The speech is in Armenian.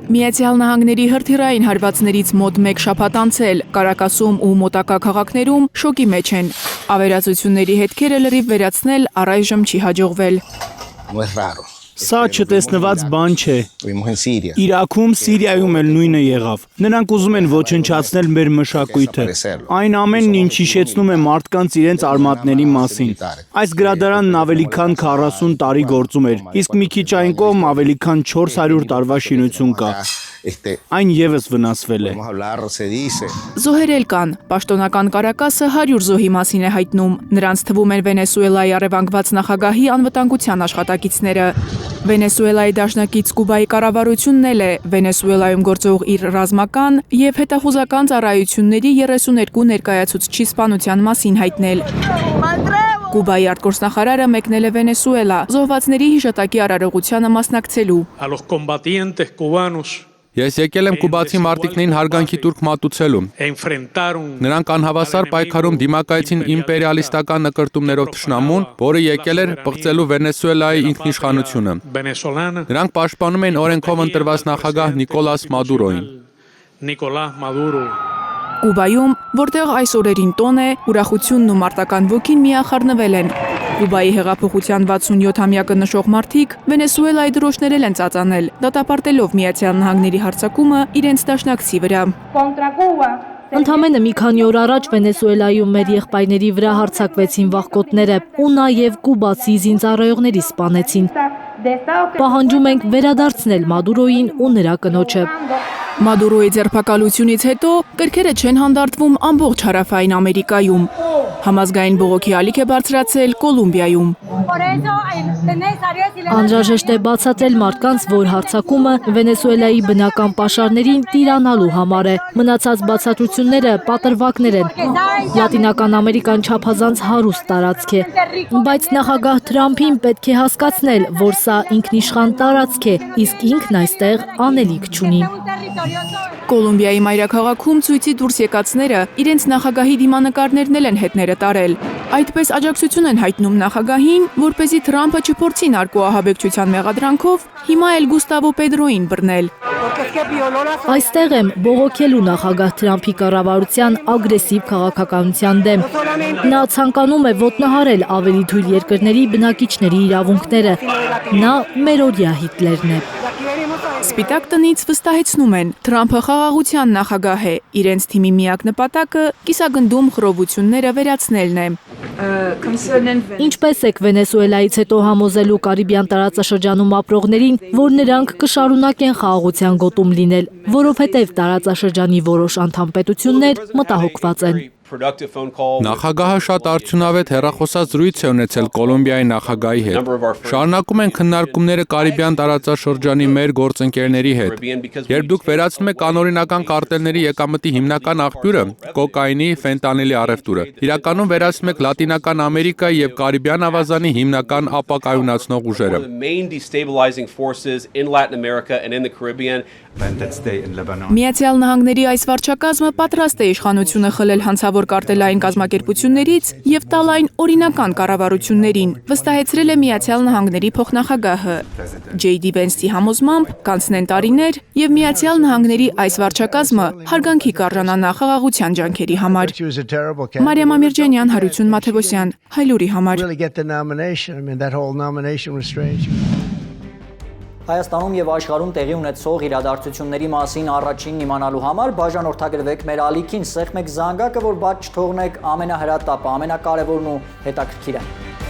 Միացյալ Նահանգների հրթիռային հարվածներից մոտ 1 շաբաթ անցել, Կարակասում ու մոտակա քաղաքներում շոկի մեջ են։ Ավերածությունների հետքերը լրիվ վերացնել առայժմ չի հաջողվել։ Սա չտեսնված բան չէ։ Իրաքում, Սիրիայում էլ նույնը եղավ։ Նրանք ուզում են ոչնչացնել մեր մշակույթը։ Այն ամենն, ինչ հիշեցնում է մարդկանց իրենց արմատների մասին։ Այս գրադարանն ավելի քան 40 տարի գործում էր, իսկ մի քիչ այն կողմ ավելի քան 400 տարվա շինություն կա։ Այն ևս վնասվել է։ Զոհեր էլ կան։ Պաշտոնական Կարակասը 100 զոհի մասին է հայտնում։ Նրանց թվում են Վենեսուելայի առևանգված նախագահի անվտանգության աշխատակիցները։ Վենեսուելայի դաշնակից Կուբայի կառավարությունն էլ է Վենեսուելայում գործող իր ռազմական եւ հետախուզական ծառայությունների 32 ներկայացուցչի սպանության մասին հայտնել։ Կուբայի արտգործնախարարը մեկնել է Վենեսուելա, զոհվածների հիշատակի արարողությանը մասնակցելու։ Ես եկել եմ կուբացի մարտիկներին հարգանքի տուրք մատուցելու։ Նրանք անհավասար պայքարում դիմակայեցին իմպերիալիստական նկրտումներով թշնամուն, որը եկել էր պղծելու Վենեսուելայի ինքնիշխանությունը։ Նրանք պաշտպանում էին օրենքով ընտրված նախագահ Նիկոլաս Մադուրոին։ Կուբայում, որտեղ այս օրերին տոն է, ուրախությունն ու մարտական ոգին միախառնվել են։ Կուբայի հեղափոխության 67-ամյակը նշող մարդիկ Վենեսուելայի դրոշներել են ծածանել, դատապարտելով Միացյալ Նահանգների հարձակումը իրենց դաշնակցի վրա։ Ընդամենը մի քանի օր առաջ Վենեսուելայում մեր եղբայրների վրա հարձակվեցին վախկոտները ու նաև կուբացի զինծառայողների սպանեցին։ Պահանջում ենք վերադարձնել Մադուրոյին ու նրա կնոջը։ Մադուրոյի ձերբակալությունից հետո կրքերը չեն հանդարտվում ամբողջ հարավային Ամերիկայում։ Համազգային բողոքի ալիք է բարձրացել Կոլումբիայում։ Անհրաժեշտ է բացատրել մարդկանց, որ հարձակումը Վենեսուելայի բնական պաշարներին տիրանալու համար է։ Մնացած բացատրությունները պատրվակներ են։ Լատինական Ամերիկան չափազանց հարուստ տարածք է, բայց նախագահ Թրամփին պետք է հասկացնել, որ սա ինքնիշխան տարածք է, իսկ ինքն այստեղ անելիք չունի։ Կոլումբիայի մայրաքաղաքում ցույցի դուրս եկածները իրենց նախագահի դիմանկարներն են հետները տարել։ Այդպես աջակցություն են հայտնում նախագահին, որպեսզի Թրամփը չփորձի նարկոահաբեկչության մեղադրանքով հիմա էլ Գուստավո Պետրոին բռնել։ Այստեղ եմ բողոքելու նախագահ Թրամփի կառավարության ագրեսիվ քաղաքականության դեմ։ Նա ցանկանում է ոտնահարել ավելի թույլ երկրների բնակիչների իրավունքները։ Նա մերօրյա Հիտլերն է։ Սպիտակ տնից վստահեցնում են, Թրամփը խաղաղության նախագահ է, իրենց թիմի միակ նպատակը կիսագնդում խռովությունները վերացնելն է։ Ինչպես եք Վենեսուելայից հետո համոզելու Կարիբյան տարածաշրջանում ապրողներին, որ նրանք կշարունակեն խաղաղության գոտում լինել, որովհետև տարածաշրջանի որոշ անդամ պետություններ մտահոգված են։ Նախագահը շատ արդյունավետ հեռախոսած զրույց է ունեցել Կոլումբիայի նախագահի հետ։ Շարունակում են քննարկումները Կարիբյան տարածաշրջանի մեր գործընկերների հետ։ Երբ դուք վերացնում եք անօրինական կարտելների եկամտի հիմնական աղբյուրը, կոկայինի, ֆենտանիլի առևտուրը, իրականում վերացնում եք Լատինական Ամերիկայի եւ Կարիբյան ավազանի հիմնական ապակայունացնող ուժերը։ Միացյալ Նահանգների այս վարչակազմը պատրաստ է իշխանությունը խլել հանցավոր կարտելային կազմակերպություններից եւ տալ այն օրինական կառավարություններին, վստահեցրել է Միացյալ Նահանգների փոխնախագահը։ Ջեյդի Վենսի համոզմամբ կանցնեն տարիներ եւ Միացյալ Նահանգների այս վարչակազմը հարգանքի կարժանանա խաղաղության ջանքերի համար։ Մարիամ Ամիրջանյան, Հարություն Մաթևոսյան, Հայլուրի համար։ Հայաստանում եւ աշխարհում տեղի ունեցող իրադարձությունների մասին առաջինն իմանալու համար բաժանորդագրվեք մեր ալիքին, սեղմեք զանգակը, որ բաց չթողնեք ամենահրատապը, ամենակարևորն ու հետաքրքիրը։